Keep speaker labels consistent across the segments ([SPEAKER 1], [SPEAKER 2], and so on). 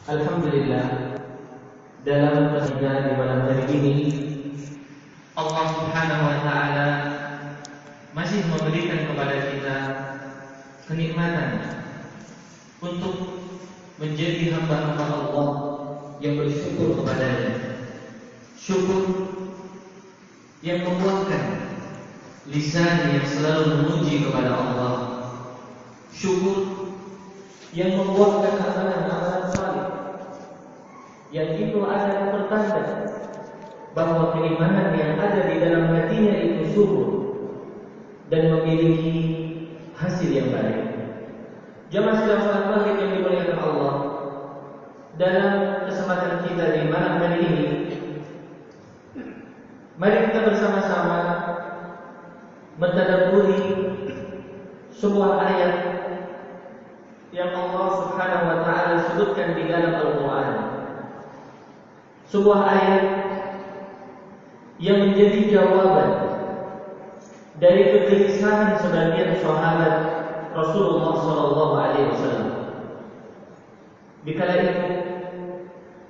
[SPEAKER 1] Alhamdulillah, dalam kesempatan di malam hari ini Allah Subhanahu wa taala masih memberikan kepada kita kenikmatan untuk menjadi hamba-hamba Allah yang bersyukur kepadanya. Syukur yang membuahkan lisan yang selalu memuji kepada Allah. Syukur yang membuahkan amalan-amalan saleh, yang itu adalah pertanda bahwa keimanan yang ada di dalam hatinya itu subur dan memiliki hasil yang baik. Jamaah sidang salat maghrib yang dimuliakan Allah, dalam kesempatan kita di malam hari ini, mari kita bersama-sama mentadabburi sebuah ayat yang Allah Subhanahu wa taala sebutkan di dalam Al-Qur'an. Sebuah ayat yang menjadi jawaban dari kegelisahan sebagian sahabat Rasulullah sallallahu alaihi wasallam. Dikala itu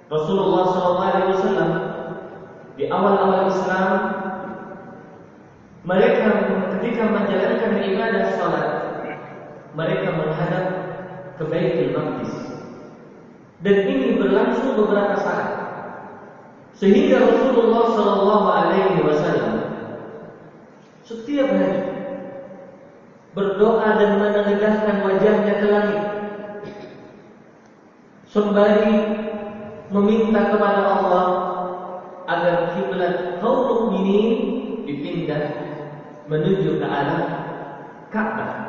[SPEAKER 1] Rasulullah sallallahu alaihi wasallam di awal-awal Islam, mereka ketika menjalankan ibadah salat, mereka menghadap ke Baitul Maqdis. Dan ini berlangsung beberapa saat, sehingga Rasulullah sallallahu alaihi wasallam setiap hari berdoa dan menengadahkan wajahnya ke langit, sembari meminta kepada Allah agar kiblat kaum mukminin dipindah menuju ke arah Ka'bah.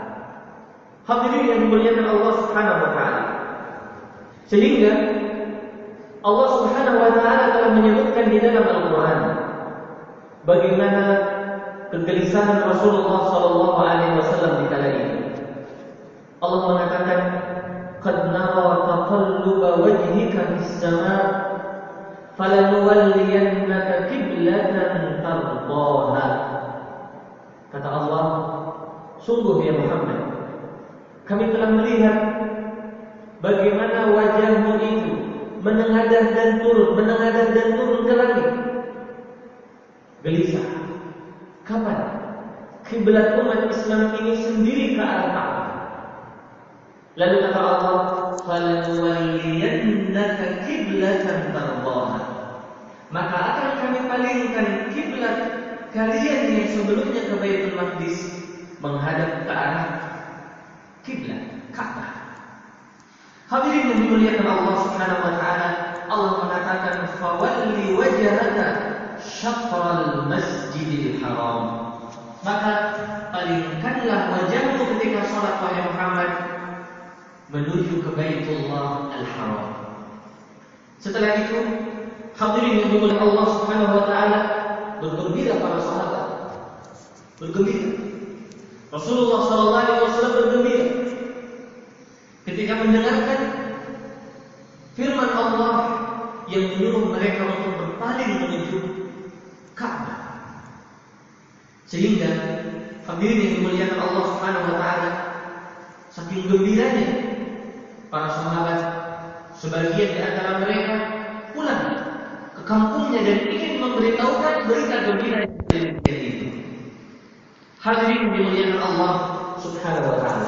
[SPEAKER 1] Hadirin yang dimuliakan Allah Subhanahu wa taala. Sehingga Allah Subhanahu wa taala telah menyebutkan di dalam Al-Qur'an bagaimana kegelisahan Rasulullah sallallahu alaihi wasallam di kala itu. Allah mengatakan, "Qad nara taqalluba wajhika fis sama', falanuwalliyannaka qiblatan tardaha." Kata Allah, sungguh ya Muhammad, kami telah melihat bagaimana wajahmu itu menengadah dan turun ke langit. Gelisah. Kapan kiblat umat Islam ini sendiri ke arah Ka'bah? Lalu kata Allah, "Falanuwalliyannaka qiblatan tardaha." Maka akan kami palingkan kiblat kalian yang sebelumnya ke Baitul Maqdis menghadap ke arah kiblat Ka'bah. Hadirin yang dimuliakan Allah Subhanahu wa taala, Allah mengatakan, "Fawalli wajhaka syatral masjidil haram." Maka palingkanlah wajahmu ketika salat wahai Muhammad menuju ke Baitullah Al-Haram. Setelah itu, hadirin yang dimuliakan Allah Subhanahu wa taala, bergembira para sahabat. Bergembira. Rasulullah sallallahu alaihi wasallam bergembira ketika mendengarkan firman Allah yang menyuruh mereka untuk berpaling menuju Ka'bah. Sehingga hadirin yang dimuliakan Allah Subhanahu wa taala, saking gembiranya para sahabat, sebagian di antara mereka pulang ke kampungnya dan ingin memberitahukan berita gembira itu. Hadirin yang dimuliakan Allah Subhanahu wa taala.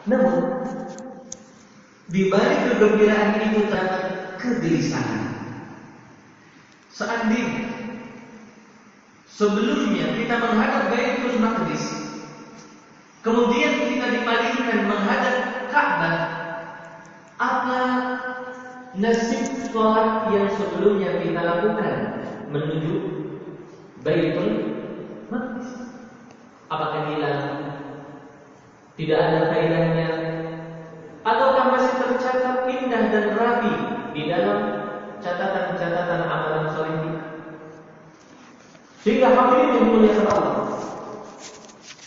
[SPEAKER 1] Namun di balik kegembiraan itu terdapat kegelisahan. Seandainya sebelumnya kita menghadap Baitul Maqdis, kemudian kita dipalingkan menghadap Ka'bah, apa nasib sholat yang sebelumnya kita lakukan menuju Baitul Maqdis? Apakah hilang? Tidak ada faedahnya? Ataukah masih tercatat indah dan rapi di dalam catatan-catatan amalan soleh kita? Sehingga hadirin yang dimuliakan Allah,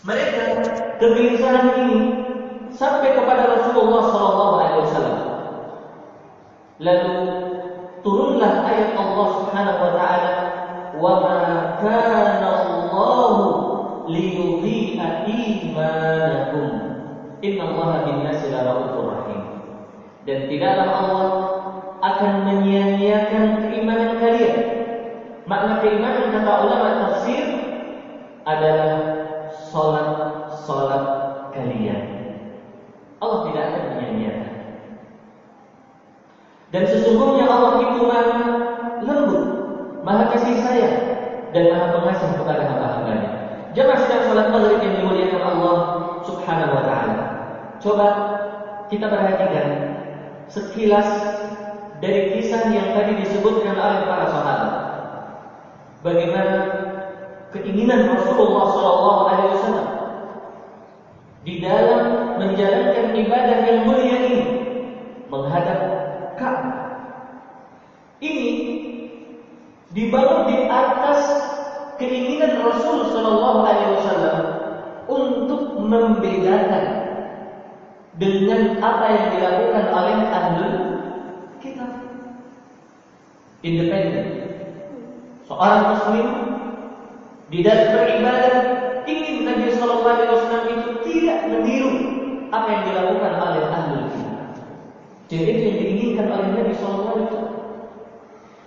[SPEAKER 1] mereka kegelisahan ini sampai kepada Rasulullah SAW. Lalu turunlah ayat Allah Subhanahu wa taala, "Wa ma kana Allahu liyudhi'a imanakum, innallaha bin-nasi laraufur rahim." Dan tidaklah Allah menyia-nyiakan keimanan kalian. Makna keimanan kata ulama tafsir adalah salat kalian. Allah tidak akan menyia-nyiakan. Dan sesungguhnya Allah itu Maha lembut, Maha kasih sayang, dan Maha pengasih kepada hamba-hambanya. Jamaah sedang salat maghrib yang dimuliakan Allah Subhanahu wa taala. Coba kita perhatikan sekilas dari kisah yang tadi disebutkan oleh para sahabat. Bagaimana keinginan Rasulullah SAW di dalam menjalankan ibadah yang mulia ini menghadap Ka'bah. Ini dibangun di atas keinginan Rasul SAW untuk membedakan dengan apa yang dilakukan oleh ahlul kitab. Independen. Seorang muslim di dalam beribadah ingin Nabi SAW itu tidak meniru apa yang dilakukan oleh ahlul kitab. Jadi itu yang diinginkan oleh Nabi SAW.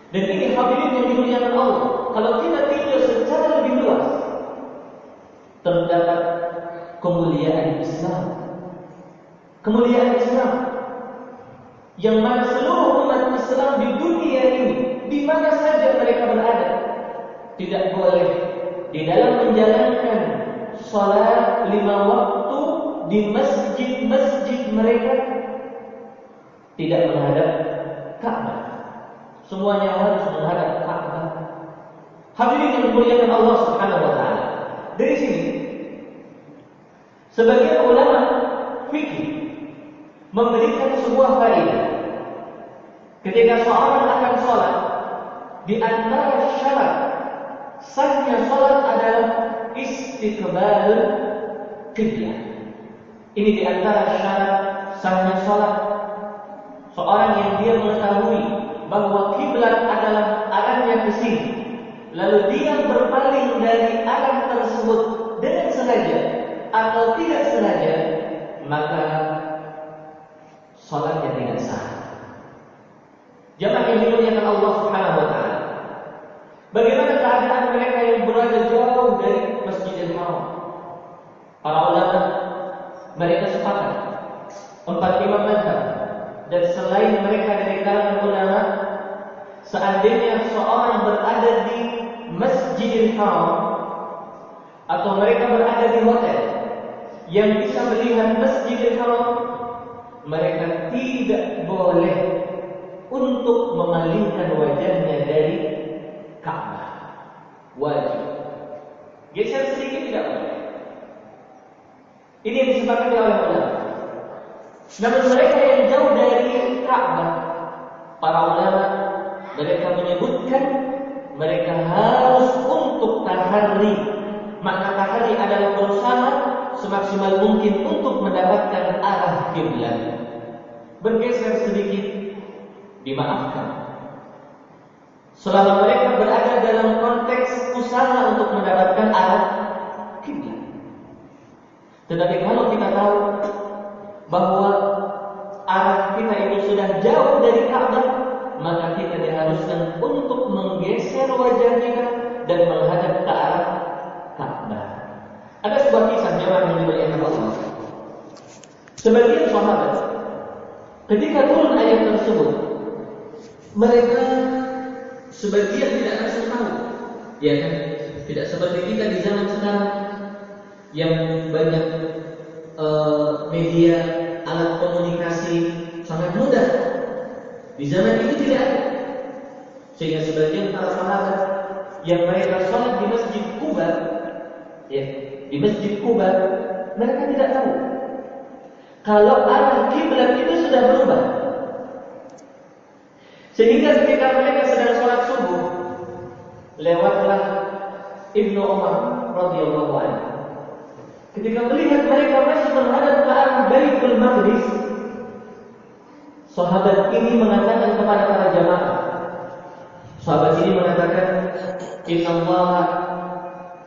[SPEAKER 1] Dan ini hadirin yang dimuliakan Allah. Kalau kita tinjau secara lebih luas, terdapat kemuliaan Islam. Kemuliaan Islam yang mana seluruh umat Islam di dunia ini, di mana saja mereka berada, tidak boleh di dalam menjalankan salat 5 waktu di masjid-masjid mereka tidak menghadap Ka'bah. Semuanya harus menghadap Ka'bah. Hadirin yang dimuliakan Allah Subhanahu wa taala. Dari sini sebagian ulama fikih memberikan sebuah faedah. Ketika seorang akan sholat, di antara syarat sahnya sholat adalah istiqbal qiblah. Ini di antara syarat sahnya sholat. Seorang yang dia mengetahui bahwa kiblat adalah arahnya ke sini, lalu dia berpaling dari arah tersebut dengan sengaja atau tidak sengaja, maka salatnya tidak sah. Jamaah yang dimuliakan Allah Subhanahu wa taala. Bagaimana keadaan mereka yang berada jauh dari Masjidil Haram? Para ulama mereka sepakat, 4 imam mazhab, dan selain mereka dari kalangan ulama, seandainya seorang berada di Masjidil Haram atau mereka berada di hotel yang bisa melihat Masjidil Haram, mereka tidak boleh untuk memalingkan wajahnya dari Ka'bah. Wajib. Geser sedikit tidak boleh. Ini yang disepakati oleh ulama. Namun mereka yang jauh dari Ka'bah, para ulama mereka menyebutkan mereka harus untuk tahari. Makna tahari adalah berusaha semaksimal mungkin untuk mendapatkan arah kiblat. Bergeser sedikit dimaafkan selama mereka berada dalam konteks usaha untuk mendapatkan arah kiblat. Tetapi kalau kita tahu bahwa arah kita itu sudah jauh dari Ka'bah, maka kita diharuskan untuk menggeser wajah kita dan menghadap ke arah Ka'bah. Ada sebuah kisah jemaah yang dimuliakan Allah. Sebagian sahabat ketika turun ayat tersebut, mereka sebagian tidak langsung tahu, ya kan? Tidak seperti kita di zaman sekarang yang banyak media, alat komunikasi sangat mudah. Di zaman itu tidak ada. Sehingga sebagian para sahabat yang mereka sholat di Masjid Quba, ya, di Masjid Quba, mereka tidak tahu kalau arah kiblat itu sudah berubah. Sehingga ketika mereka sedang sholat subuh, lewatlah Ibnu Umar radhiyallahu anhu. Ketika melihat mereka masih menghadap ke arah Baitul Maqdis, sahabat ini mengatakan kepada para jamaah, sahabat ini mengatakan, Inna Allah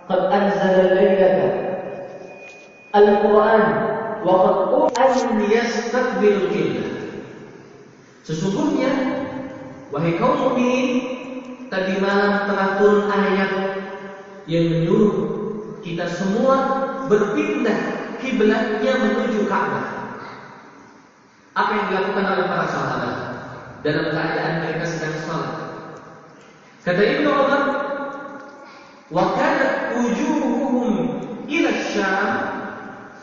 [SPEAKER 1] qad anzala laylata al-Quran wa qad an yastaqbilul qiblah. Sesungguhnya Wahai kaum mukminin, tadi malam telah turun ayat yang menyuruh kita semua berpindah kiblatnya menuju Ka'bah. Apa yang dilakukan oleh para sahabat dalam keadaan mereka sedang salat? Kata Ibnu Umar, wa kanat wujuhuhum ila Syam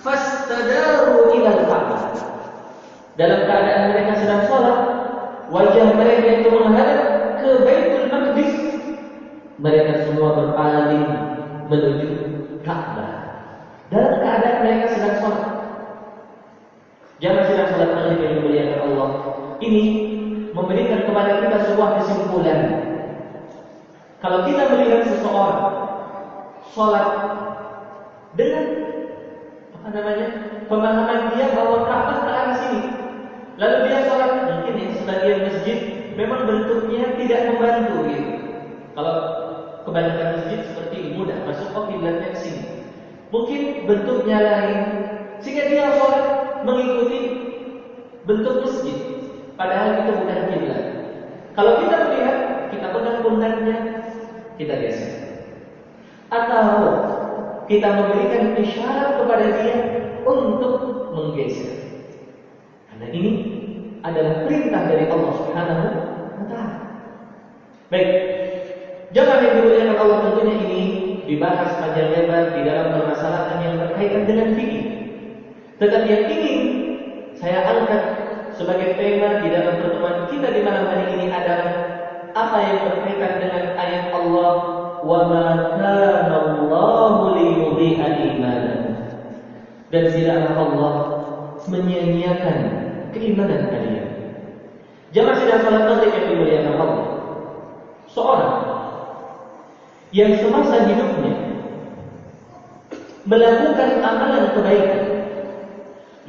[SPEAKER 1] fastadaru ila Ka'bah. Dalam keadaan mereka sedang salat, wajah mereka itu menghadap ke Baitul Maqdis. Mereka semua berpaling menuju Ka'bah. Dalam keadaan mereka sedang salat. Jangan sedang salat maghrib yang dimuliakan Allah. Ini memberikan kepada kita sebuah kesimpulan. Kalau kita melihat seseorang salat dengan pemahaman dia bahwa Ka'bah ke arah sini, lalu dia salat, mungkin ya sebagian masjid memang bentuknya tidak membantu gitu. Kalau kebanyakan masjid seperti ini mudah masuk kiblatnya ke sini. Mungkin bentuknya lain sehingga dia salat mengikuti bentuk masjid, padahal itu bukan kiblat. Kalau kita melihat, kita pegang pundaknya, kita geser. Atau kita memberikan isyarat kepada dia untuk menggeser. Karena ini adalah perintah dari Allah Subhanahu wa Ta'ala. Baik, jangan yang dimuliakan Allah, tentunya ini dibahas panjang lebar di dalam permasalahan yang berkaitan dengan fikih. Tetapi yang ingin saya angkat sebagai tema di dalam pertemuan kita di malam hari ini adalah apa yang berkaitan dengan ayat Allah, wa ma kana Allahu liyudhi'a imanakum. Dan tidaklah Allah menyia-nyiakan keimanan kalian. Jamaah sidang salat maghrib yang dimuliakan Allah, seorang yang semasa hidupnya melakukan amalan kebaikan,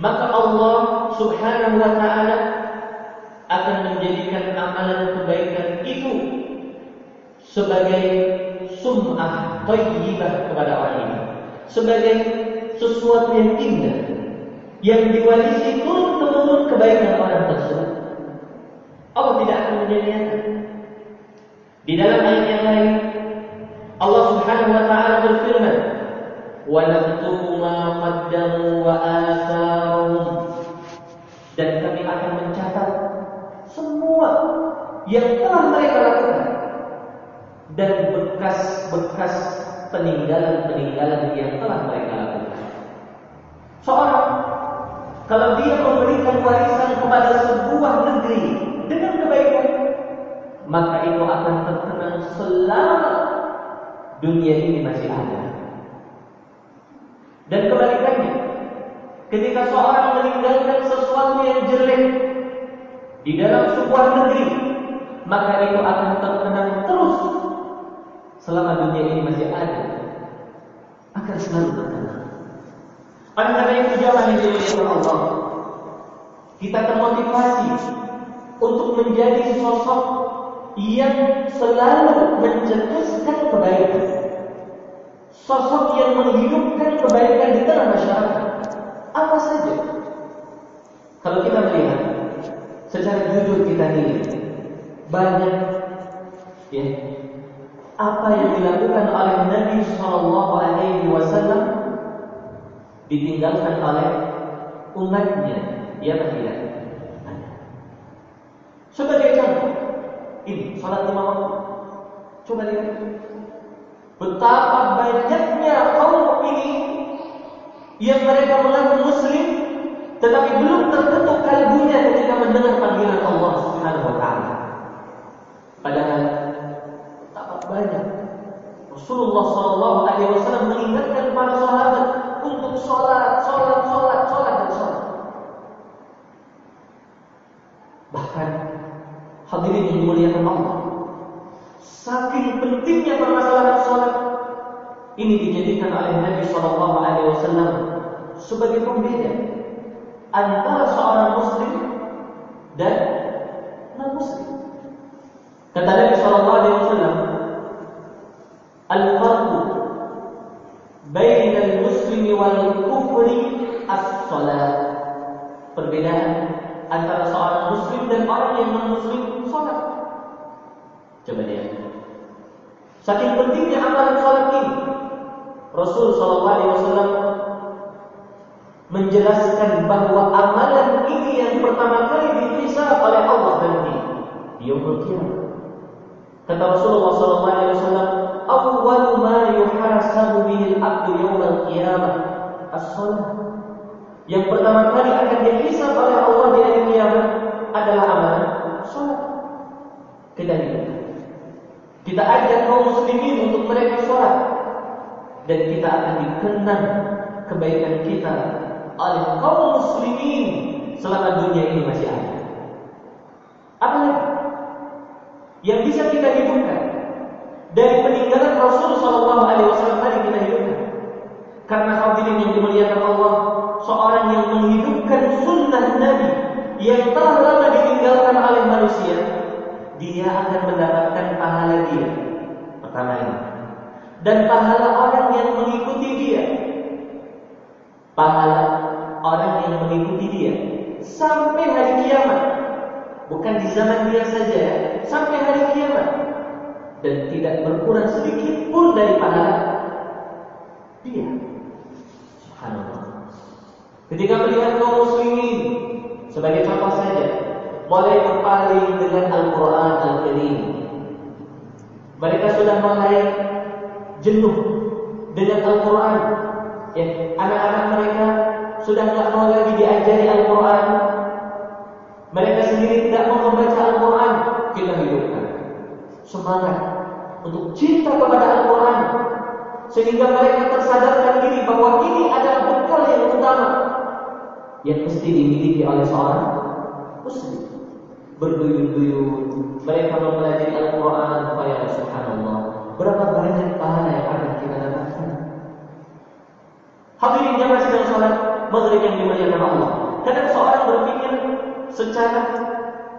[SPEAKER 1] maka Allah Subhanahu wa Ta'ala akan menjadikan amalan kebaikan itu sebagai sum'ah thayyibah kepada orang ini, sebagai sesuatu yang indah yang diwarisi turun-temurun kebaikan orang tersebut. Allah tidak akan menyia-nyiakan. Di dalam ayat yang lain Allah Subhanahu wa Ta'ala berfirman, wa naktubu ma qaddamu wa atharahum, dan kami akan mencatat semua yang telah mereka lakukan dan bekas-bekas peninggalan-peninggalan yang telah mereka lakukan. Seorang kalau dia memberikan warisan kepada sebuah negeri dengan kebaikan, maka itu akan terkenang selama dunia ini masih ada. Dan kebalikannya, ketika seorang meninggalkan sesuatu yang jelek di dalam sebuah negeri, maka itu akan terkenang terus selama dunia ini masih ada, akan selalu terkenang. Oleh karena itu, jamaah yang dimuliakan Allah, kita termotivasi untuk menjadi sosok yang selalu mencetuskan kebaikan, sosok yang menghidupkan kebaikan di tengah masyarakat. Apa saja, kalau kita melihat secara jujur, kita nilai banyak ya apa yang dilakukan oleh Nabi Shallallahu Alaihi Wasallam ditinggalkan oleh umatnya, ya tidak? Sebagai contoh, ini salat lima waktu. Coba lihat betapa banyaknya kaum ini yang mereka mengaku muslim, tetapi belum terbentuk kalbunya ketika mendengar panggilan Allah Subhanahu wa Ta'ala. Padahal betapa banyak Rasulullah Sallallahu Alaihi Wasallam mengingatkan para sahabat untuk sholat. Bahkan hadirin yang dimuliakan Allah, saking pentingnya permasalahan sholat ini dijadikan oleh Nabi Sallallahu Alaihi Wasallam sebagai pembeda antara seorang muslim dan non-muslim. Kata Nabi Sallallahu Alaihi Wasallam, al-farqu baina al-muslimi wal kufri as-salat. Perbedaan antara seorang muslim dan orang yang non-muslim, salat.
[SPEAKER 2] Coba lihat. Saking pentingnya amalan salat ini, Rasul sallallahu alaihi wasallam menjelaskan bahwa amalan ini yang pertama kali dihisab oleh Allah nanti di yaumul qiyamah. Kata Rasulullah sallallahu alaihi wasallam, "Awwalu ma yuhasabu bihi al-'abdu yaumil qiyamah as-shalah." Yang pertama kali akan dihisab oleh Allah di hari kiamat adalah amalan salat. Kita ajak kaum muslimin untuk mereka salat, dan kita akan dikenang kebaikan kita oleh kaum muslimin selama dunia ini masih ada. Apa lagi yang bisa kita hidupkan dari peninggalan Rasul sallallahu alaihi wasallam tadi kita hidupkan? Karena hadirin yang dimuliakan Allah, seorang yang menghidupkan sunnah Nabi yang telah lama ditinggalkan oleh manusia, dia akan mendapatkan pahala dia pertama ini, dan pahala orang yang mengikuti dia, pahala orang yang mengikuti dia sampai hari kiamat. Bukan di zaman dia saja ya, sampai hari kiamat, dan tidak berkurang sedikit pun dari pahala dia. Subhanallah. Ketika melihat kaum muslimin, sebagai contoh saja, mulai berpaling dengan Al-Quran Al-Karim, mereka sudah mulai jenuh dengan Al-Quran. Ya, anak-anak mereka sudah tidak mau lagi diajari Al-Quran. Mereka sendiri tidak mau membaca Al-Quran. Kita hidupkan semangat untuk cinta kepada Al-Quran, sehingga mereka tersadarkan diri bahwa ini adalah bekal yang utama yang mesti dimiliki oleh seorang muslim. Berduyun-duyun mereka mempelajari Al-Quran. Ya subhanallah, berapa banyak pahala yang akan kita dapatkan. Hadirin jamaah sidang salat maghrib yang dimuliakan Allah, kadang seorang berpikir secara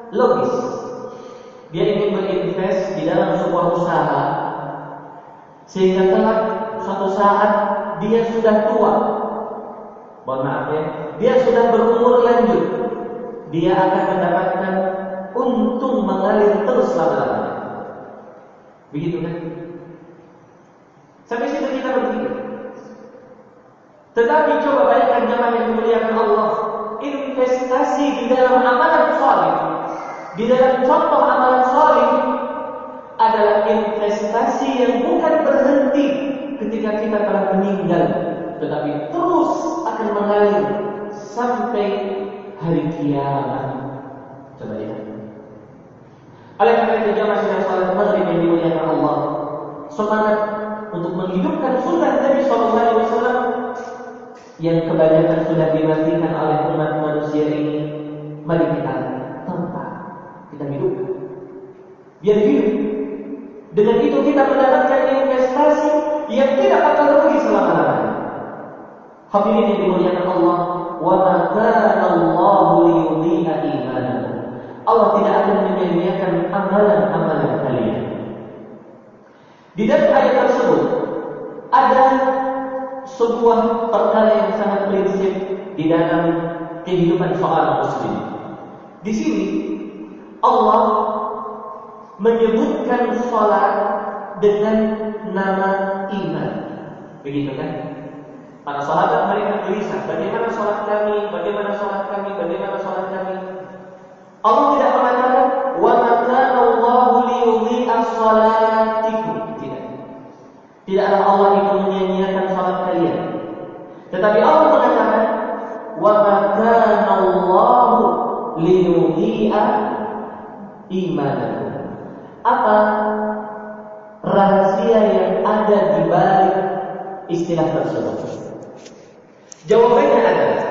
[SPEAKER 2] logis. Dia ingin berinvest di dalam sebuah usaha, sehingga kelak suatu saat dia sudah tua, mohon maaf ya, dia sudah berumur lanjut, dia akan mendapatkan untung mengalir terus lama-lamanya. Begitu kan? Sampai situ kita berpikir. Tetapi coba bayangkan jemaah yang dimuliakan Allah, investasi di dalam amalan saleh, di dalam contoh amalan saleh adalah investasi yang bukan berhenti ketika kita telah meninggal, tetapi terus akan mengalir sampai hari kiamat. Coba lihat. Oleh karena itu jemaah sidang salat maghrib yang dimuliakan Allah, semangat untuk menghidupkan sunnah Nabi sallallahu alaihi wasallam yang kebanyakan sudah dimatikan oleh umat manusia ini. Mari kita tentang, kita hidupkan, biar hidup. Dengan itu kita mendapatkan investasi yang tidak akan rugi selama-lamanya. Hadirin yang dimuliakan Allah, wa ma kana Allahu liyudhi'a imanakum. Allah tidak akan menyia-nyiakan amalan-amalan kalian. Di dalam ayat tersebut ada sebuah perkara yang sangat prinsip di dalam kehidupan seorang muslim. Di sini Allah menyebutkan salat dengan nama iman. Begitu kan? Para sahabat mereka gelisah, bagaimana salat kami, bagaimana salat kami, bagaimana salat kami. Allah tidak mengatakan wa ma kana Allahu liyudhi'a salatikum. Tidaklah Allah itu menyia-nyiakan salat kalian. Tetapi Allah mengatakan wa ma kana Allahu liyudhi'a imanakum. Apa rahasia yang ada di balik istilah tersebut? Jawabannya adalah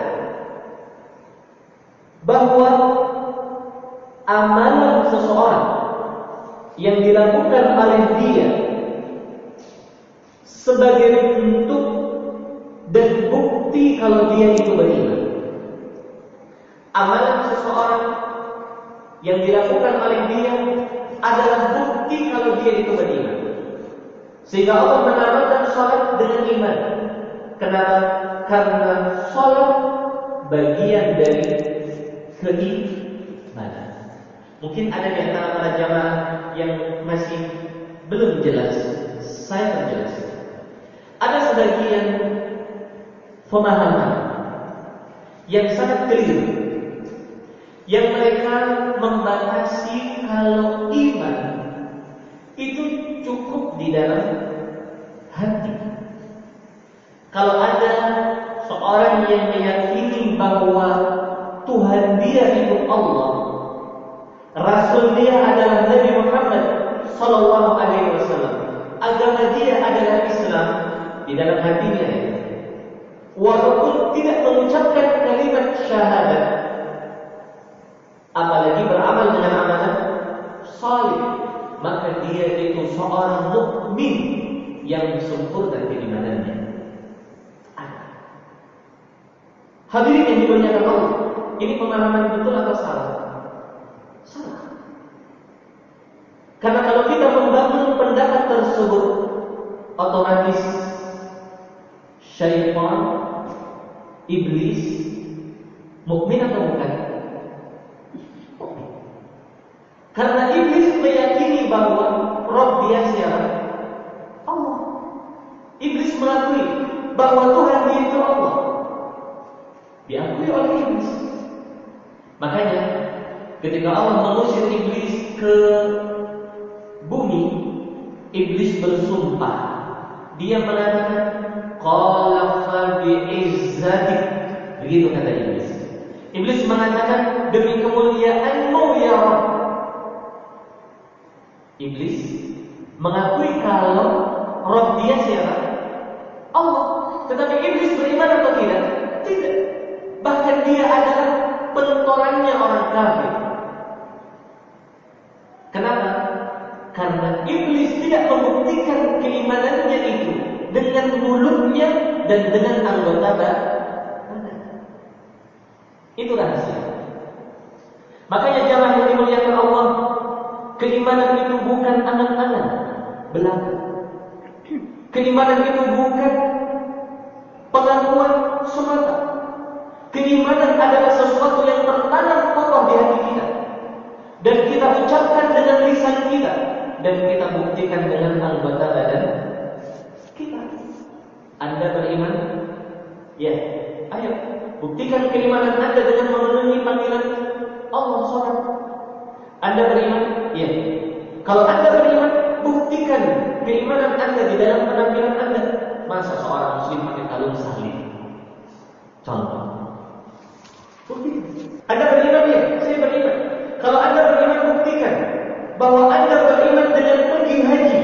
[SPEAKER 2] bahwa amalan seseorang yang dilakukan oleh dia sebagai bentuk dan bukti kalau dia itu beriman. Amalan seseorang yang dilakukan oleh dia adalah bukti kalau dia itu beriman. Sehingga Allah menamakan salat dengan iman. Kenapa? Karena salat bagian dari keimanan. Mungkin ada di antara para jamaah yang masih belum jelas. Saya perjelas. Ada sebagian pemahaman yang sangat keliru, yang mereka membatasi kalau iman itu cukup di dalam hati. Kalau ada seorang yang meyakini bahwa Tuhan dia itu Allah, Rasul dia adalah Nabi Muhammad sallallahu alaihi wasallam, agama dia adalah Islam, di dalam hatinya, walaupun tidak mengucapkan kalimat syahadat, apalagi beramal dengan amalan salih, maka dia itu seorang mukmin yang sempurna keimanannya. Hadirin yang dimuliakan Allah, ini pemahaman betul atau salah? Salah. Karena kalau kita membangun pendapat tersebut, otomatis syaitan, iblis, mukmin atau bukan? Karena iblis meyakini bahwa Rabb dia siapa? Allah. Iblis mengakui bahwa Tuhan dia itu Allah. Diakui oleh iblis. Makanya ketika Allah mengusir iblis ke bumi, iblis bersumpah. Dia mengatakan, qala fa bi'izzatik. Begitu kata iblis. Iblis mengatakan, demi kemuliaan-Mu ya Rabb. Iblis mengakui kalau Rabb dia siapa? Allah. Tetapi iblis beriman atau tidak? Tidak. Bahkan dia adalah pentolannya orang kafir. Kenapa? Karena iblis tidak membuktikan keimanannya itu dengan mulutnya dan dengan anggota badan. Itu rahasia. Makanya jamaah yang dimuliakan Allah, keimanan itu bukan angan-angan belaka. Keimanan itu bukan pengakuan semata. Keimanan adalah sesuatu yang tertanam kokoh di hati kita, dan kita ucapkan dengan lisan kita, dan kita buktikan dengan anggota badan kita. Anda beriman? Ya, ayo buktikan keimanan Anda dengan memenuhi panggilan Allah SWT. Anda beriman? Ya. Kalau Anda beriman, buktikan keimanan Anda di dalam penampilan Anda. Masa seorang muslim pakai kalung salib? Contoh. Buktikan. Anda beriman? Ya, saya beriman. Kalau Anda beriman, buktikan bahwa Anda beriman dengan pergi haji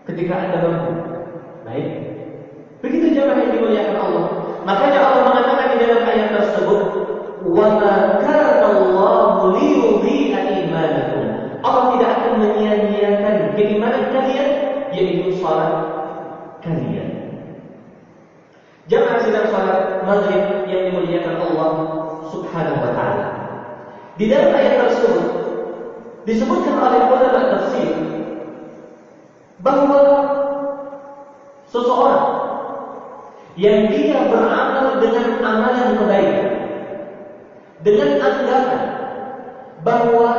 [SPEAKER 2] ketika Anda mampu. Baik. Begitu jamaah yang dimuliakan Allah. Makanya Allah mengatakan di dalam ayat tersebut, "Wa ma kana Allahu liyudhi'a imanakum." Allah tidak akan menyia-nyiakan keimanan kalian, yaitu salat kalian. Jamaah sidang salat maghrib yang dimuliakan Allah Subhanahu wa taala. Di dalam ayat tersebut disebutkan oleh ulama tafsir bahwa seseorang yang dia beramal dengan amalan kebaikan, dengan anggapan bahwa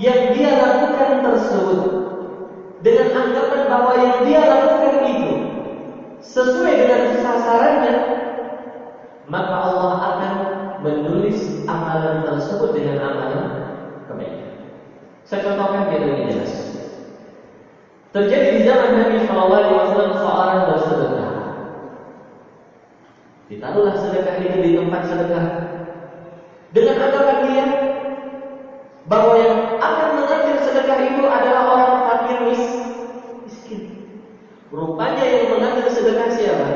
[SPEAKER 2] yang dia lakukan tersebut, dengan anggapan bahwa yang dia lakukan itu sesuai dengan sasarannya, maka Allah akan menulis amalan tersebut dengan amalan kebaikan. Saya contohkan biar lebih jelas. Terjadi di zaman Nabi SAW seorang bersedekah. Ditaruhlah sedekah itu di tempat sedekah dengan anggapan dia bahwa yang akan mengambil sedekah itu adalah orang fakir miskin. Rupanya yang mengambil sedekah siapa?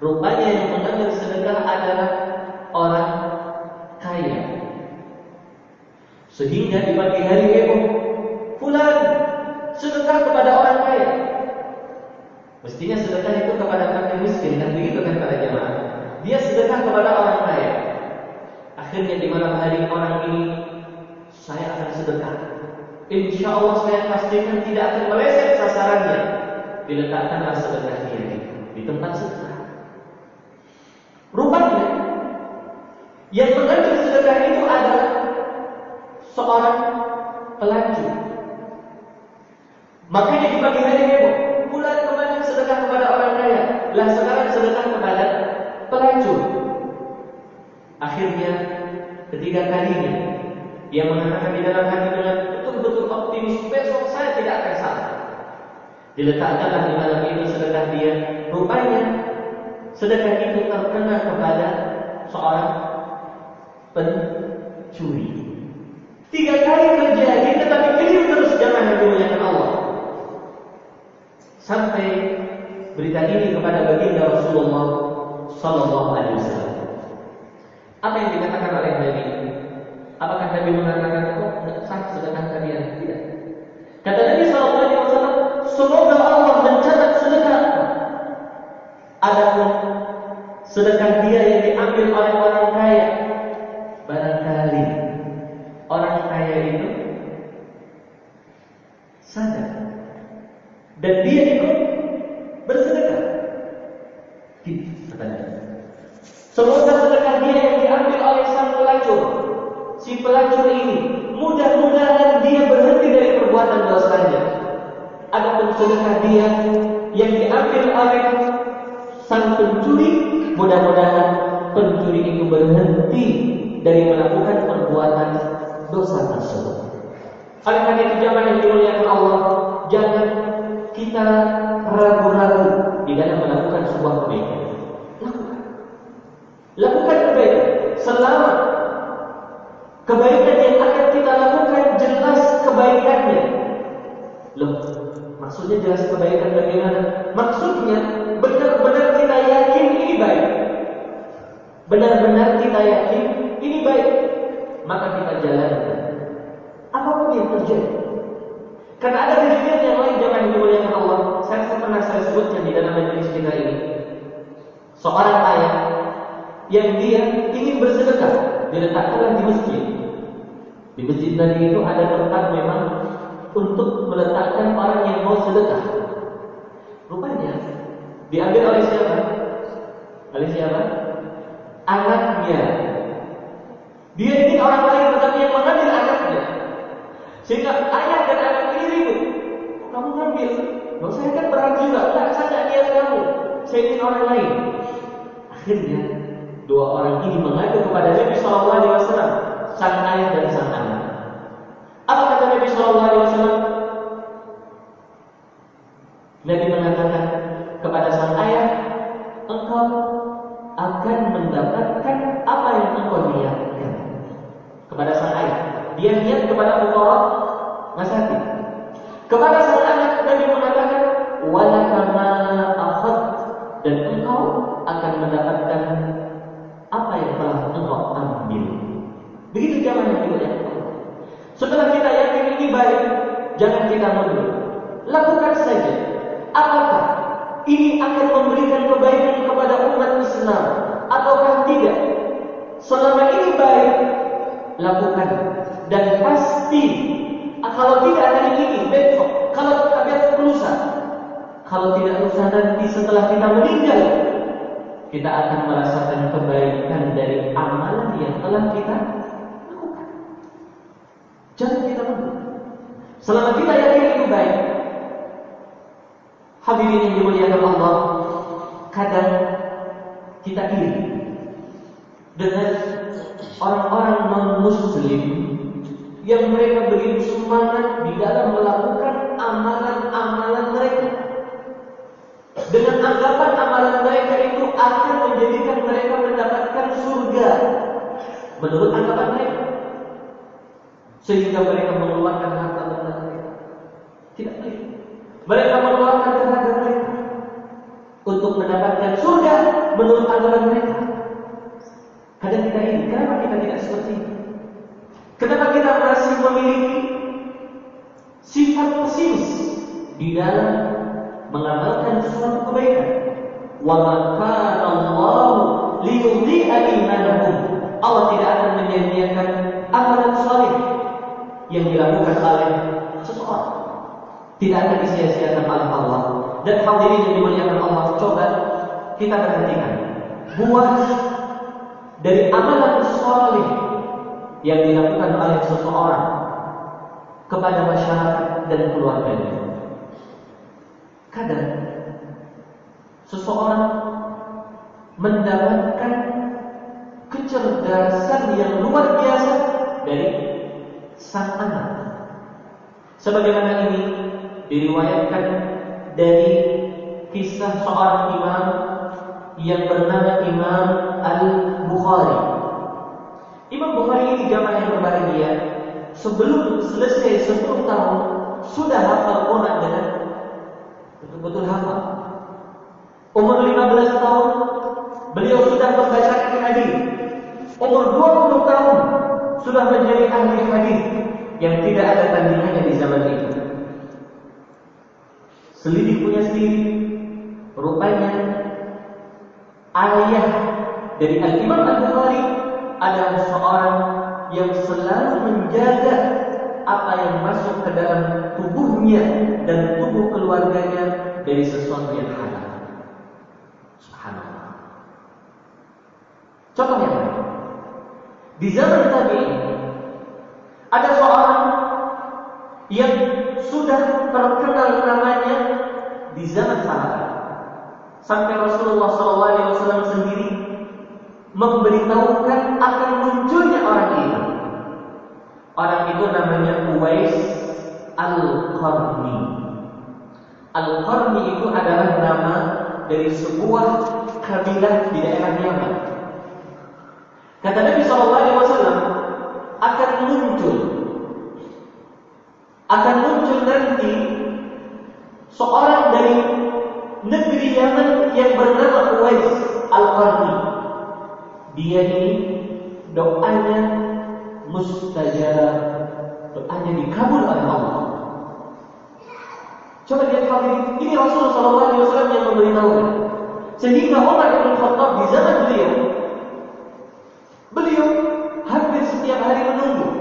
[SPEAKER 2] Rupanya yang mengambil sedekah adalah orang kaya. Sehingga di pagi hari heboh, fulan sedekah kepada orang kaya. Mestinya sedekah itu kepada fakir miskin, kan begitu kan para jemaah? Dia sedekah kepada orang kaya. Akhirnya di malam hari orang ini, saya akan sedekah. Insya Allah saya pastikan tidak akan meleset sasarannya. Diletakkanlah sedekahnya di tempat sedekah. Rupanya yang mengambil sedekah itu adalah seorang pelacur. Makanya di pagi hari heboh, bulan kemarin sedekah kepada orang kaya, lah sekarang sedekah kepada pelacur. Akhirnya ketiga kalinya dia mengatakan di dalam hati dengan betul-betul optimis, besok saya tidak akan salah. Diletakkanlah di malam itu sedekah dia. Rupanya sedekah itu terkena kepada seorang pencuri. 3 kali terjadi, tetapi keliru terus jamaah yang dimuliakan Allah. Sampai berita ini kepada baginda Rasulullah Sallallahu Alaihi Wasallam. Apa yang dikatakan oleh Nabi? Apakah Nabi mengatakan, oh, sah sedekah kalian? Tidak. Kata Nabi Sallallahu Alaihi Wasallam, semoga Allah mencatat sedekah. Adapun sedekah dia yang diambil oleh orang kaya, barangkali orang kaya itu sadar dan dia ikut bersedekah. Gitu katanya. Semoga sedekah dia yang diambil oleh sang pelacur, si pelacur ini, mudah-mudahan dia berhenti dari perbuatan dosanya. Adapun sedekah dia yang diambil oleh sang pencuri, mudah-mudahan pencuri itu berhenti dari melakukan perbuatan dosa tersebut. Oleh karena itu jamaah yang dimuliakan Allah, jangan kita ragu-ragu di dalam melakukan sebuah kebaikan. Lakukan kebaikan selama kebaikan yang akan kita lakukan jelas kebaikannya. Loh, maksudnya jelas kebaikan bagaimana? Maksudnya benar-benar kita yakin ini baik. Benar-benar kita yakin ini baik, maka kita jalankan apapun yang terjadi. Karena ada kejadian yang lain jamaah yang dimuliakan Allah. Saya pernah sebutkan di dalam majelis kita ini. Seorang ayah yang dia ingin bersedekah, diletakkanlah di masjid. Di masjid tadi itu ada tempat memang untuk meletakkan orang yang mau sedekah. Rupanya diambil oleh siapa? Oleh siapa? Anaknya. Dia ingin orang lain, tetapi yang mengambil anaknya. Sehingga ayah dan anak ini ribut. Kamu ngambil? Loh, saya kan berhak juga. Enggak, saya tidak niat kamu. Saya ingin orang lain. Akhirnya 2 orang ini mengadu kepada Nabi Sallallahu Alaihi Wasallam, sang ayah dan sang anak. Apa kata Nabi Sallallahu Alaihi Wasallam? Nabi mengatakan kepada sang ayah, engkau akan mendapatkan apa yang engkau niatkan. Kepada sang ayah, dia niat kepada fuqara masakin. Kepada sang anak, Nabi mengatakan, walaka ma akhad, dan engkau akan mendapatkan apa yang telah engkau ambil. Begitu jamaah yang dimuliakan Allah. Setelah kita yakin ini baik, jangan kita mundur. Lakukan saja. Apakah ini akan memberikan kebaikan kepada umat Islam ataukah tidak? Selama ini baik, lakukan. Dan pasti, kalau tidak hari ini, besok, kalau tidak besok lusa, kalau tidak lusa nanti setelah kita meninggal, kita akan merasakan kebaikan dari amalan yang telah kita lakukan. Jangan kita mundur. Selama kita yakin itu baik. Hadirin yang dimuliakan Allah, kadang kita iri dengan orang-orang non-muslim yang mereka begitu semangat di dalam melakukan amalan-amalan mereka, dengan anggapan amalan mereka itu akan menjadikan mereka mendapatkan surga menurut anggapan mereka, sehingga mereka mengeluarkan harta benda mereka. Tidak boleh. Mereka mengeluarkan tenaga mereka untuk mendapatkan surga menurut anggapan mereka. Kadang kita ini, kenapa kita tidak seperti ini? Kenapa kita masih memiliki sifat pesimis di dalam mengamalkan sesuatu kebaikan? Wa ma kana Allahu liyudhi'a imanahum. Allah tidak akan menyia-nyiakan amalan saleh yang dilakukan oleh seseorang. Tidak akan disia-siakan oleh Allah. Dan hadirin yang dimuliakan Allah, coba kita perhatikan buah dari amalan saleh yang dilakukan oleh seseorang kepada masyarakat dan keluarganya. Kadang seseorang mendapatkan kecerdasan yang luar biasa dari sang anak. Sebagaimana ini diriwayatkan dari kisah seorang imam yang bernama Imam Al-Bukhari. Imam Bukhari ini jamaah yang berbahagia, sebelum selesai 10 tahun sudah hafal Quran dengan betul-betul hafal. Umur 15 tahun beliau sudah membacakan hadis. Umur 20 tahun sudah menjadi ahli hadis yang tidak ada tandingannya di zaman itu. Selidik punya selidik, rupanya ayah dari Al-Imam Al-Bukhari adalah seorang yang selalu menjaga apa yang masuk ke dalam tubuhnya dan tubuh keluarganya dari sesuatu yang halal. Subhanallah. Contoh yang lain. Di zaman tabi'in ada seorang yang sudah terkenal namanya di zaman sahabat. Sampai Rasulullah SAW sendiri memberitahukan akan munculnya orang itu. Orang itu namanya Uwais Al-Qarni. Al-Qarni itu adalah nama dari sebuah kabilah di daerah Yaman. Kata Nabi SAW akan muncul nanti seorang dari negeri Yaman yang bernama Uwais Al-Qarni. Dia ini doanya mustajab, doanya dikabul oleh Allah. Coba lihat hal ini Rasulullah SAW yang memberitahukan. Sehingga Umar bin Khattab di zaman beliau hampir setiap hari menunggu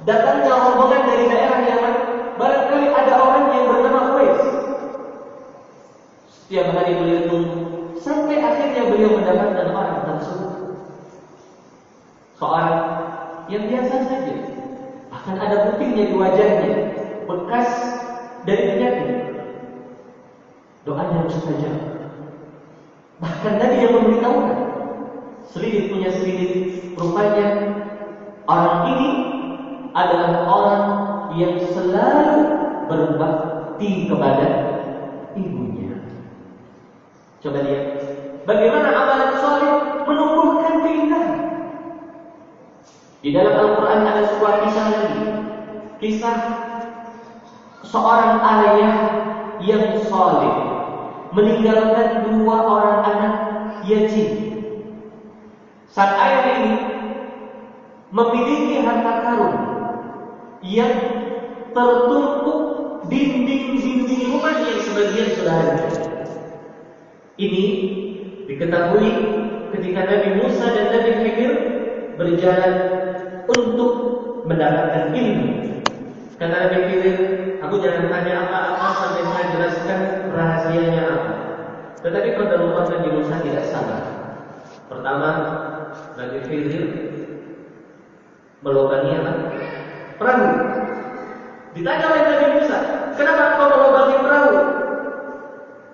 [SPEAKER 2] datangnya rombongan dari daerah Yaman. Barangkali ada orang yang bernama Uwais. Setiap hari beliau tunggu sampai akhirnya beliau mendapatkan orang tersebut. Seorang yang biasa saja, bahkan ada putihnya di wajahnya, bekas dari penyakit. Doanya mustajab. Bahkan Nabi yang memberitahukan, selidik punya selidik, rupanya orang ini adalah orang yang selalu berbakti kepada ibunya. Coba lihat bagaimana amalan soleh menumbuhkan keindahan. Di dalam Al-Quran ada sebuah kisah lagi, kisah seorang ayah yang soleh meninggalkan 2 orang anak yatim. Sang ayah ini memiliki harta karun yang tertumpuk dinding-dinding rumah yang sebagian sudah ada. Ini diketahui ketika Nabi Musa dan Nabi Khidir berjalan untuk mendapatkan ilmu. Kata Nabi Khidir, aku jangan tanya apa-apa sampai saya jelaskan rahasianya apa. Tetapi qadarullah Nabi Musa tidak sabar. Pertama, Nabi Khidir melubangi apa? Perahu. Ditanya oleh Nabi Musa, kenapa kau melubangi perahu?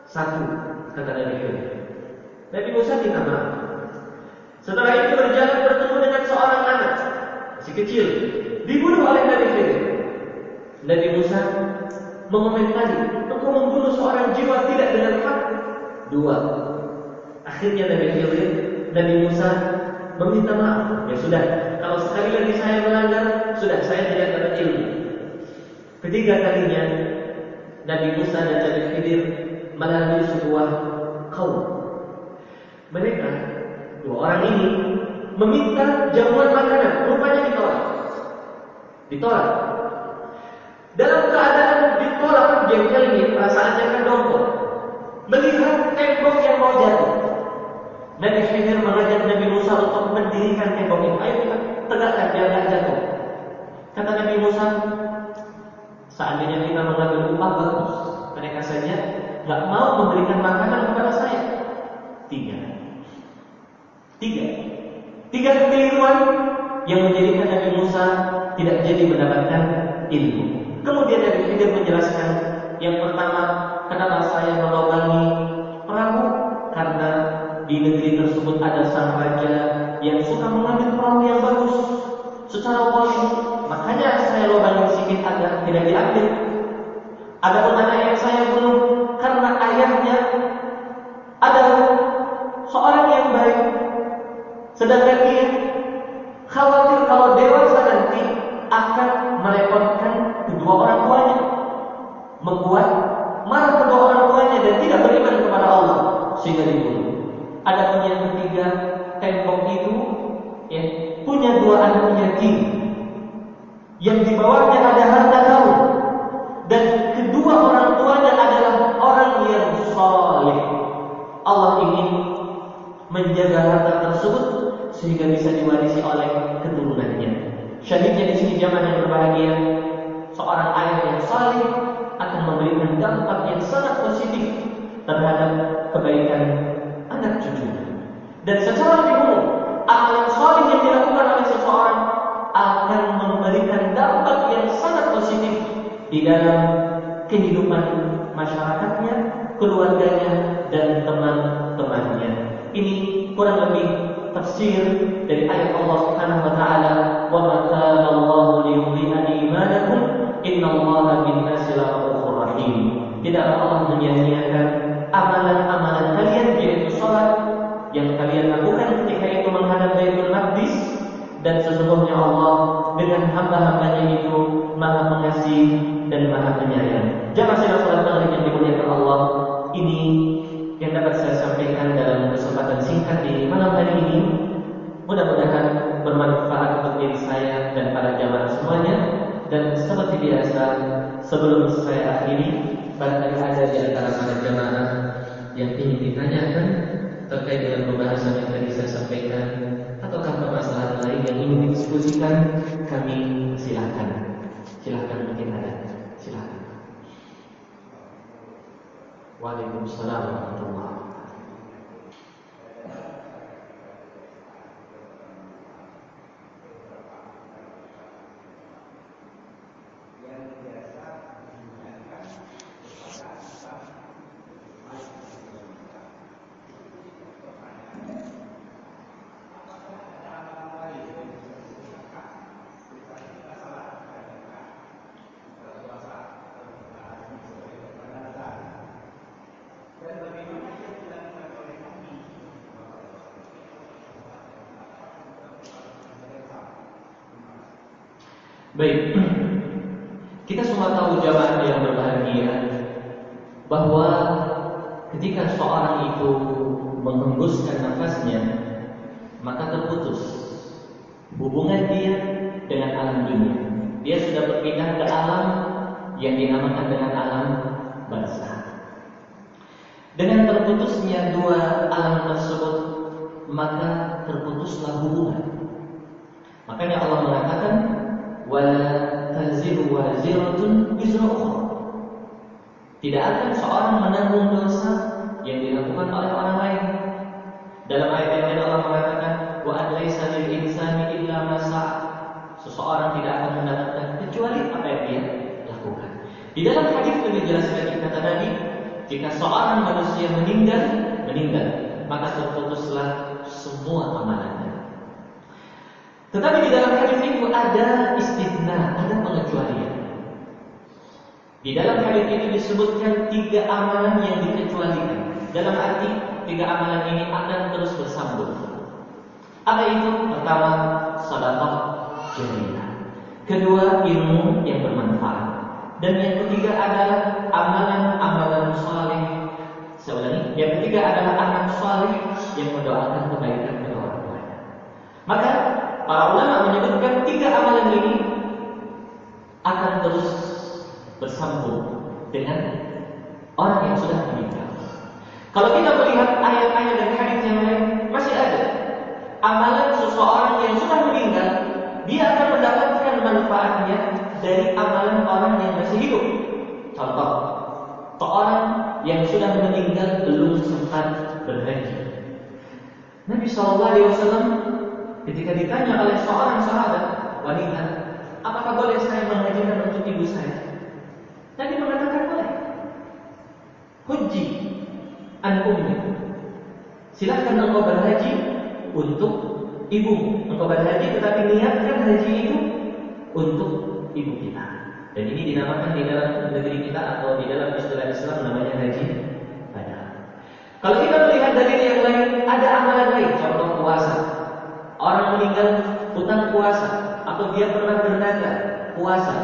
[SPEAKER 2] 1, kata Nabi Khidir. Nabi Musa minta maaf. Setelah itu berjalan bertemu dengan seorang anak masih kecil, dibunuh oleh Nabi Khidir. Nabi Musa mengomentari, engkau membunuh seorang jiwa tidak dengan hak. 2. Akhirnya Nabi Musa meminta maaf. Ya sudah, kalau sekali lagi saya melanggar, sudah saya tidak dapat ilmu. Ketiga kalinya Nabi Musa dan Nabi Khidir melalui sebuah kaum. Mereka 2 orang ini meminta jamuan makanan, rupanya ditolak. Dalam keadaan ditolak, jengkelnya perasaannya kan dongkol. Melihat tembok yang mau jatuh, Nabi Khidir mengajak Nabi Musa untuk mendirikan tembok itu. Ayo kita tegakkan biar tidak jatuh. Kata Nabi Musa, seandainya kita mengambil upah bagus, mereka saja nggak mau memberikan makanan kepada saya. 3 kekeliruan yang menjadikan Nabi Musa tidak jadi mendapatkan ilmu. Kemudian Nabi Khidir menjelaskan, yang pertama, kenapa saya melobangi perahu? Karena di negeri tersebut ada sang raja yang suka mengambil perahu yang bagus secara zalim, makanya saya lobangi sedikit agar tidak diambil. Adapun anak yang saya bunuh karena ayahnya adalah seorang yang baik, sedangkan dia khawatir kalau dewasa nanti akan merepotkan kedua orang tuanya, membuat marah kedua orang tuanya dan tidak beriman kepada Allah, sehingga dibunuh. Adapun yang ketiga, tembok itu punya dua anak yatim yang di bawahnya ada harta karun, dan kedua orang tuanya adalah orang yang saleh. Allah ingin menjaga harta tersebut sehingga bisa diwarisi oleh keturunannya. Syahidnya di sini jamaah yang berbahagia, seorang ayah yang saleh akan memberikan dampak yang sangat positif terhadap kebaikan anak cucunya. Dan secara lebih umum, amalan saleh yang dilakukan oleh seseorang akan memberikan dampak yang sangat positif di dalam kehidupan masyarakatnya, keluarganya, dan teman-temannya. Ini kurang lebih tafsir dari ayat Allah Subhanahu wa taala, "Wa ma kana Allahu liyudhi'a imanakum, innallaha bin-nasi la'ufur rahim." Tidaklah Allah menyia-nyiakan amalan-amalan kalian, yaitu salat yang kalian lakukan ketika itu menghadap Baitul Maqdis, dan sesungguhnya Allah dengan hamba-hambanya itu Maha Pengasih dan Maha Penyayang. Jamaah sidang salat maghrib yang dimuliakan Allah, ini yang dapat saya sampaikan dalam kesempatan singkat di malam hari ini. Mudah-mudahan bermanfaat untuk diri saya dan para jamaah semuanya. Dan seperti biasa, sebelum saya akhiri, barangkali ada di antara para jamaah yang ingin ditanyakan terkait dengan pembahasan yang tadi saya sampaikan, ataukah permasalahan lain yang ingin didiskusikan, kami silakan. Silakan, mungkin ada. Silakan. Waalaikumsalam warahmatullahi wabarakatuh. Baik, kita semua tahu jamaah yang berbahagia bahwa ketika seorang itu menghembuskan nafasnya, maka terputus hubungan dia dengan alam dunia. Dia sudah berpindah ke alam yang dinamakan dengan alam barzakh. Dengan terputusnya dua alam tersebut, maka terputuslah hubungan. Makanya Allah mengatakan, wala taziru waziratun wizra ukhra. Tidak akan seorang menanggung dosa yang dilakukan oleh orang lain. Dalam ayat yang lain Allah mengatakan, wa an laisa lil insani illa ma sa'a. Seseorang tidak akan mendapatkan kecuali apa yang dia lakukan. Di dalam hadis itu dijelaskan kata Nabi, jika seorang manusia meninggal, maka terputuslah semua amalannya. Tetapi di dalam hadis itu ada istitsna, ada pengecualian. Di dalam hadis itu disebutkan 3 amalan yang dikecualikan. Dalam arti 3 amalan ini akan terus bersambung. Apa itu? Pertama, sedekah jariyah. Kedua, ilmu yang bermanfaat. Dan yang ketiga adalah amalan-amalan saleh. Saya ulangi, yang ketiga adalah anak saleh yang mendoakan kebaikan kepada orang tuanya. Maka para ulama menyebutkan 3 amalan ini akan terus bersambung dengan orang yang sudah meninggal. Kalau kita melihat ayat-ayat dan hadis yang lain, masih ada amalan seseorang yang sudah meninggal, dia akan mendapatkan manfaatnya dari amalan orang yang masih hidup. Contoh, seorang yang sudah meninggal belum sempat berhaji. Nabi SAW ketika ditanya oleh seorang sahabat wanita, apakah boleh saya menghajikan untuk ibu saya? Nabi mengatakan boleh. Hujji an ummi. Silakan engkau berhaji untuk ibu. Engkau berhaji tetapi niatkan haji itu untuk ibu kita. Dan ini dinamakan di dalam negeri kita atau di dalam istilah Islam namanya haji bada. Kalau kita melihat dari yang lain, ada amalan lain, contoh puasa. Orang meninggal hutang puasa atau dia pernah berdagang puasa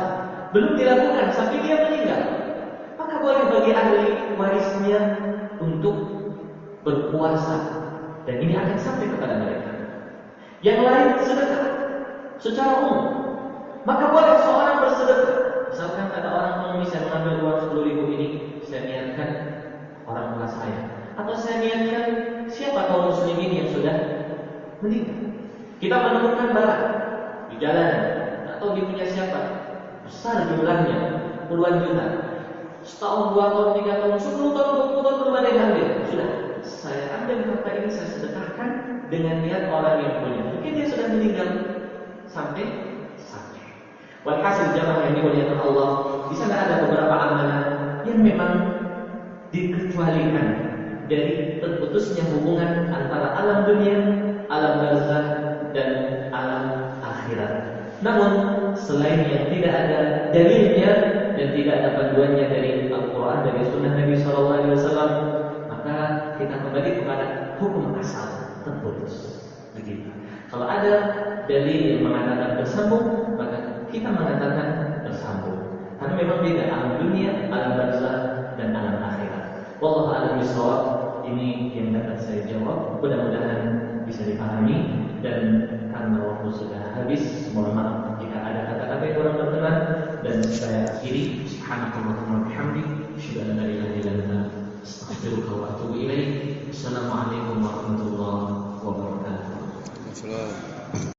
[SPEAKER 2] belum dilakukan sampai dia meninggal, maka boleh bagi ahli warisnya untuk berpuasa dan ini akan sampai kepada mereka. Yang lain sedekah secara umum, maka boleh seorang bersedekah. Misalkan ada orang pengemis yang mengambil uang 10.000 ini, saya niatkan orang tua saya, atau saya niatkan siapa kaum muslimin yang sudah meninggal. Kita menemukan barang di jalanan atau di punya siapa, besar jumlahnya, puluhan juta. Setahun, 2 tahun, 3 tahun, 10 tahun, 20 tahun belum ada yang ambil. Sudah, saya ambil harta ini, saya sedekahkan dengan niat orang yang punya. Mungkin dia sudah meninggal sampai. Walhasil jamaah yang dimuliakan Allah, di sana ada beberapa amalan yang memang dikecualikan dari terputusnya hubungan antara alam dunia, alam barzakh dan alam akhirat. Namun selain yang tidak ada dalilnya dan tidak ada panduannya dari Al-Quran, dari Sunnah Nabi SAW, maka kita kembali kepada hukum asal terputus. Begitu. Kalau ada dalil yang mengatakan bersambung, maka kita mengatakan bersambung. Karena memang beda alam dunia, alam barzakh dan alam akhirat. Wallahu a'lam bishawab. Ini yang dapat saya jawab. Mudah-mudahan bisa dipahami dan karena waktu sudah habis, mohon maaf jika ada kata-kata yang kurang berkenan dan saya akhiri. Subhanakallahumma wa bihamdik, asyhadu an la ilaha illa anta